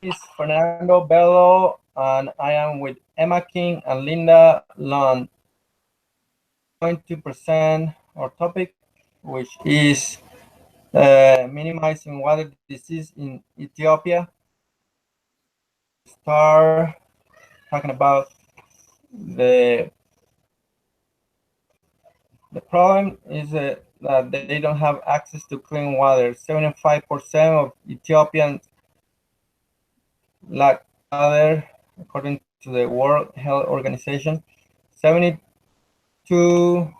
is Fernando Bello, and I am with Emma King and Linda Lund. Going to present our topic, which is minimizing water disease in Ethiopia. Start talking about the the problem is that they don't have access to clean water. 75% of Ethiopians lack water, according to the World Health Organization. 72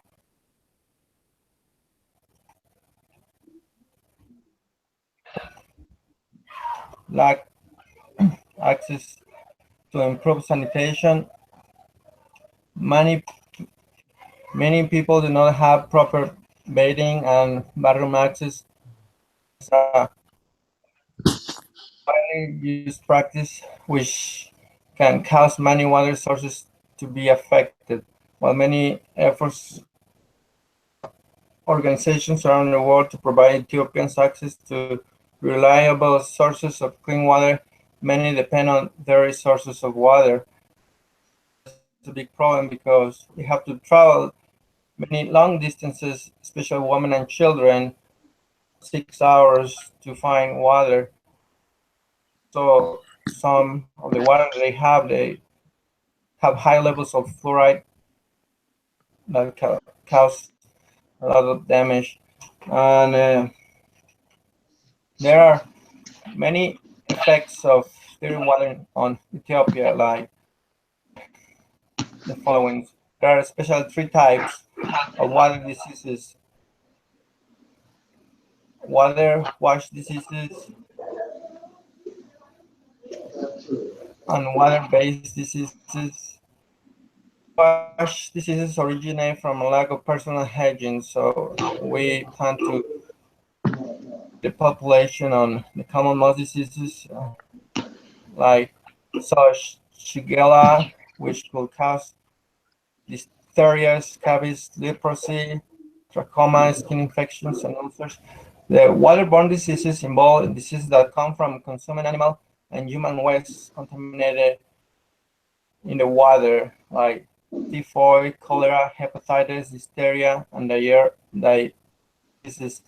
lack access to improve sanitation. Many many people do not have proper bathing and bathroom access. It's a widely used practice which can cause many water sources to be affected. While many efforts organizations around the world to provide Ethiopians access to reliable sources of clean water, many depend on their sources of water. It's a big problem because we have to travel many long distances, especially women and children, 6 hours to find water. So some of the water they have high levels of fluoride that cause a lot of damage. And there are many effects of dirty water on Ethiopia, like the following. There are especially three types of water diseases: water wash diseases and water-based diseases. Wash diseases originate from a lack of personal hygiene, so we plan to the population on the common mouth diseases like such Shigella, which could cause diphtheria, scabies, leprosy, trachoma, skin infections, and ulcers. The waterborne diseases involve diseases that come from consuming animal and human waste contaminated in the water, like typhoid, cholera, hepatitis, diphtheria, and diseases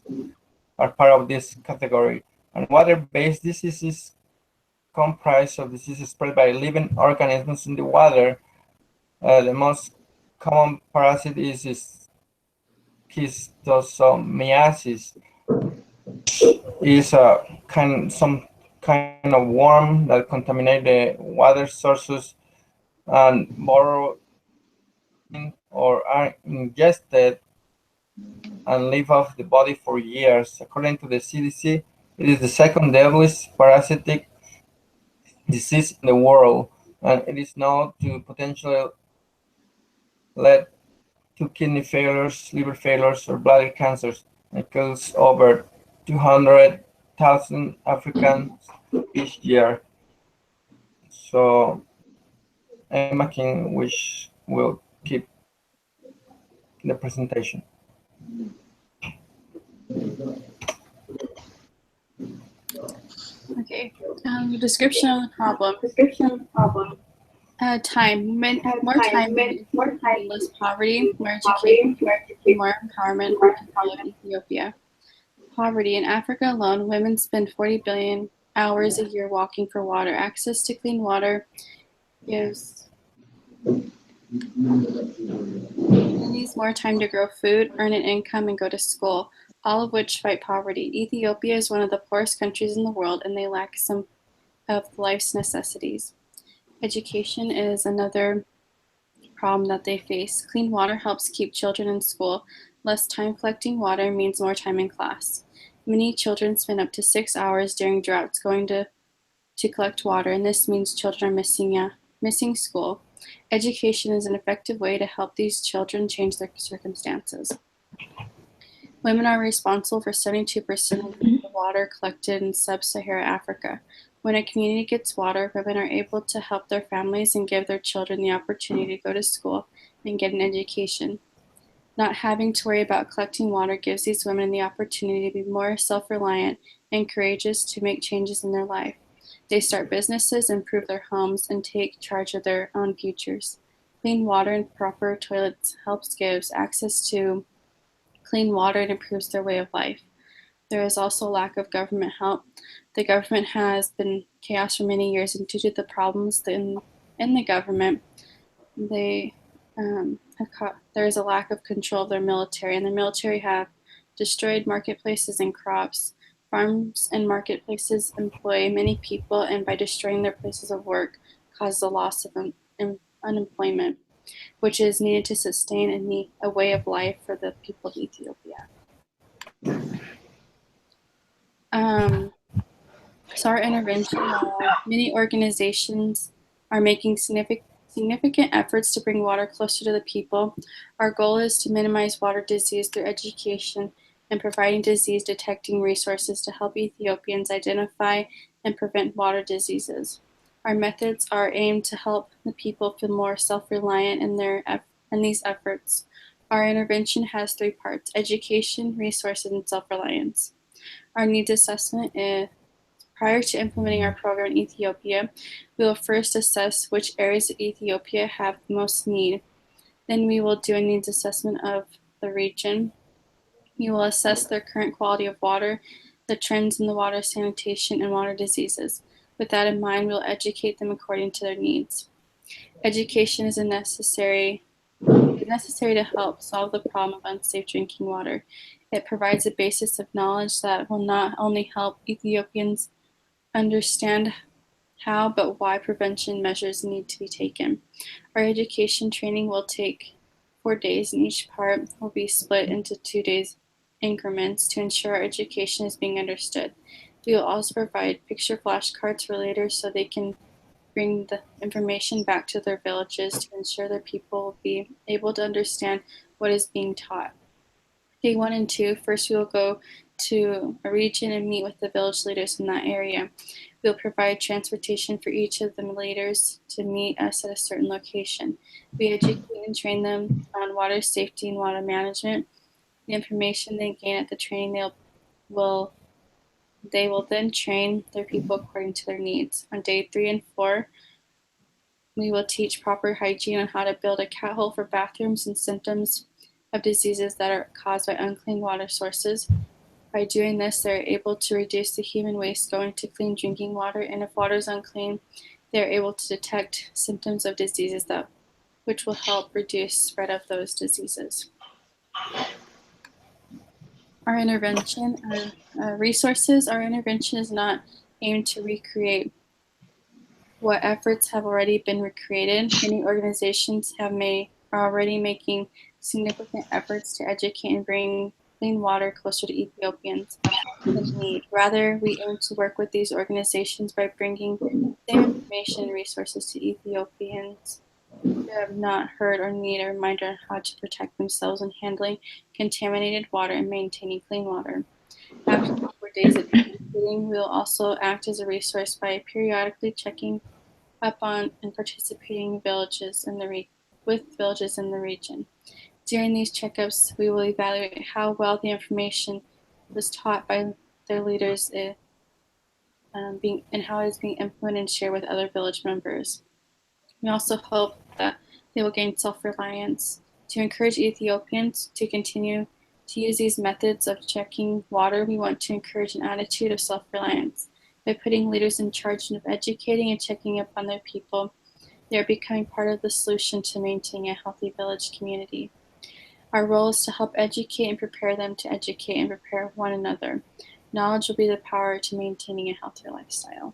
are part of this category. And water-based diseases comprise of diseases spread by living organisms in the water. The most common parasite is schistosomiasis. Is some kind of worm that contaminate the water sources and borrow or are ingested and live off the body for years. According to the CDC, it is the second deadliest parasitic disease in the world, and it is known to potentially lead to kidney failures, liver failures, or bladder cancers. It kills over 200,000 Africans each year. So Emma King, which will keep the presentation. Okay. Description of the problem. More time, less poverty, more education, more empowerment for people of Ethiopia. Poverty. In Africa alone, women spend 40 billion hours a year walking for water. Access to clean water gives communities more time to grow food, earn an income, and go to school, all of which fight poverty. Ethiopia is one of the poorest countries in the world, and they lack some of life's necessities. Education is another problem that they face. Clean water helps keep children in school. Less time collecting water means more time in class. Many children spend up to 6 hours during droughts going to collect water, and this means children are missing school. Education is an effective way to help these children change their circumstances. Women are responsible for 72% of the water collected in sub-Saharan Africa. When a community gets water, women are able to help their families and give their children the opportunity to go to school and get an education. Not having to worry about collecting water gives these women the opportunity to be more self-reliant and courageous to make changes in their life. They start businesses, improve their homes, and take charge of their own futures. Clean water and proper toilets helps gives access to clean water and improves their way of life. There is also a lack of government help. The government has been chaos for many years, and due to the problems in the government, they there is a lack of control of their military, and the military have destroyed marketplaces and crops. Farms and marketplaces employ many people, and by destroying their places of work, cause the loss of unemployment, which is needed to sustain a way of life for the people of Ethiopia. So our intervention, many organizations are making significant efforts to bring water closer to the people. Our goal is to minimize water disease through education and providing disease detecting resources to help Ethiopians identify and prevent water diseases. Our methods are aimed to help the people feel more self-reliant in these efforts. Our intervention has three parts: education, resources, and self-reliance. Our needs assessment is prior to implementing our program in Ethiopia, we will first assess which areas of Ethiopia have the most need. Then we will do a needs assessment of the region. We will assess their current quality of water, the trends in the water sanitation, and water diseases. With that in mind, we will educate them according to their needs. Education is necessary to help solve the problem of unsafe drinking water. It provides a basis of knowledge that will not only help Ethiopians understand how but why prevention measures need to be taken. Our education training will take 4 days, and each part will be split into 2 days increments to ensure our education is being understood. We will also provide picture flashcards for leaders so they can bring the information back to their villages to ensure their people will be able to understand what is being taught. Day 1 and 2, first we will go to a region and meet with the village leaders in that area. We'll provide transportation for each of the leaders to meet us at a certain location. We educate and train them on water safety and water management. The information they gain at the training, they will then train their people according to their needs. On day 3 and 4, we will teach proper hygiene on how to build a cat hole for bathrooms and symptoms of diseases that are caused by unclean water sources. By doing this, they're able to reduce the human waste going to clean drinking water, and if water is unclean, they're able to detect symptoms of diseases which will help reduce spread of those diseases. Our intervention, resources, our intervention is not aimed to recreate what efforts have already been recreated. Many organizations are already making significant efforts to educate and bring clean water closer to Ethiopians in need. Rather, we aim to work with these organizations by bringing the same information and resources to Ethiopians who have not heard or need a reminder on how to protect themselves when handling contaminated water and maintaining clean water. After 4 days of educating, we will also act as a resource by periodically checking up on and participating with villages in the region. During these checkups, we will evaluate how well the information was taught by their leaders and how it is being implemented and shared with other village members. We also hope that they will gain self-reliance. To encourage Ethiopians to continue to use these methods of checking water, we want to encourage an attitude of self-reliance. By putting leaders in charge of educating and checking up on their people, they are becoming part of the solution to maintaining a healthy village community. Our role is to help educate and prepare them to educate and prepare one another. Knowledge will be the power to maintaining a healthier lifestyle.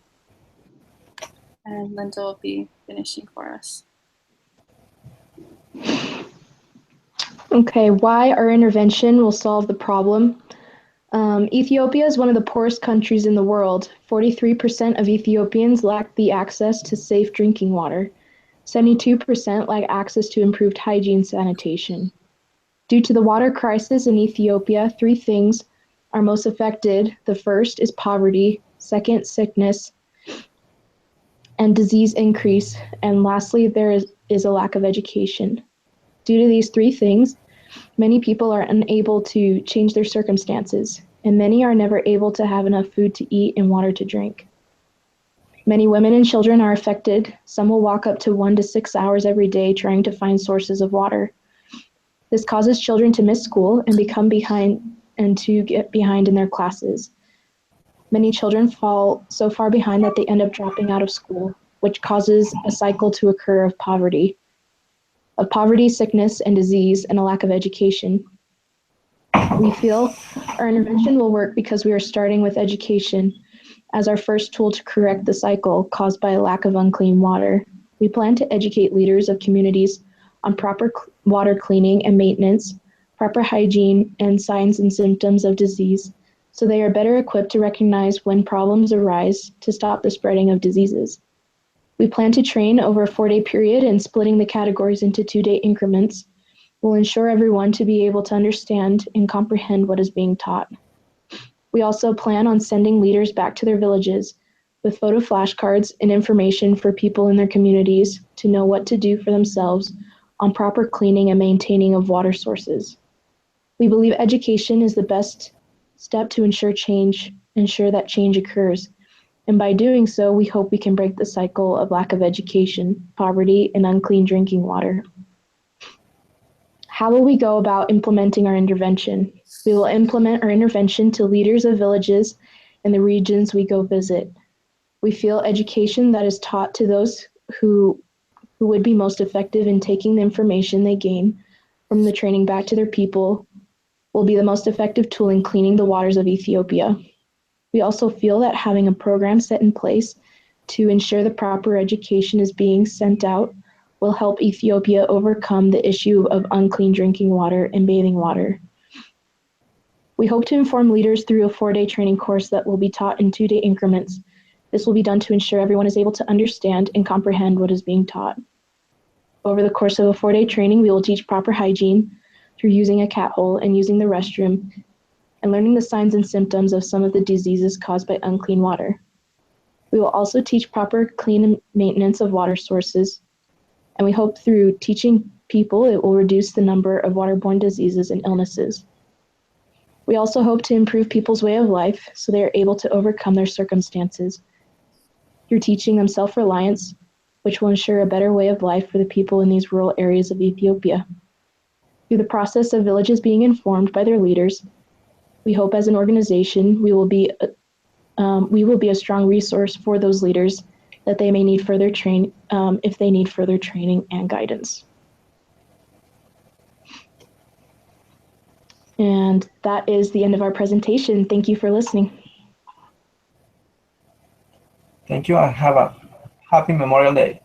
And Linda will be finishing for us. Okay, why our intervention will solve the problem. Ethiopia is one of the poorest countries in the world. 43% of Ethiopians lack the access to safe drinking water. 72% lack access to improved hygiene sanitation. Due to the water crisis in Ethiopia, 3 things are most affected. The first is poverty, second, sickness and disease increase, and lastly, there is a lack of education. Due to these 3 things, many people are unable to change their circumstances, and many are never able to have enough food to eat and water to drink. Many women and children are affected. Some will walk up to 1 to 6 hours every day trying to find sources of water. This causes children to miss school and become behind and to get behind in their classes. Many children fall so far behind that they end up dropping out of school, which causes a cycle to occur of poverty, sickness, and disease, and a lack of education. We feel our intervention will work because we are starting with education as our first tool to correct the cycle caused by a lack of unclean water. We plan to educate leaders of communities on proper water cleaning and maintenance, proper hygiene, and signs and symptoms of disease, so they are better equipped to recognize when problems arise to stop the spreading of diseases. We plan to train over a 4-day period, and splitting the categories into 2-day increments will ensure everyone to be able to understand and comprehend what is being taught. We also plan on sending leaders back to their villages with photo flashcards and information for people in their communities to know what to do for themselves on proper cleaning and maintaining of water sources. We believe education is the best step to ensure that change occurs. And by doing so, we hope we can break the cycle of lack of education, poverty, and unclean drinking water. How will we go about implementing our intervention? We will implement our intervention to leaders of villages in the regions we go visit. We feel education that is taught to those who would be most effective in taking the information they gain from the training back to their people will be the most effective tool in cleaning the waters of Ethiopia. We also feel that having a program set in place to ensure the proper education is being sent out will help Ethiopia overcome the issue of unclean drinking water and bathing water. We hope to inform leaders through a 4-day training course that will be taught in 2-day increments. This will be done to ensure everyone is able to understand and comprehend what is being taught. Over the course of a 4-day training, we will teach proper hygiene through using a cat hole and using the restroom, and learning the signs and symptoms of some of the diseases caused by unclean water. We will also teach proper clean and maintenance of water sources, and we hope through teaching people it will reduce the number of waterborne diseases and illnesses. We also hope to improve people's way of life so they are able to overcome their circumstances through teaching them self-reliance, which will ensure a better way of life for the people in these rural areas of Ethiopia. Through the process of villages being informed by their leaders, we hope as an organization we will be a strong resource for those leaders that they may need further if they need further training and guidance. And that is the end of our presentation. Thank you for listening. Thank you, and have a happy Memorial Day.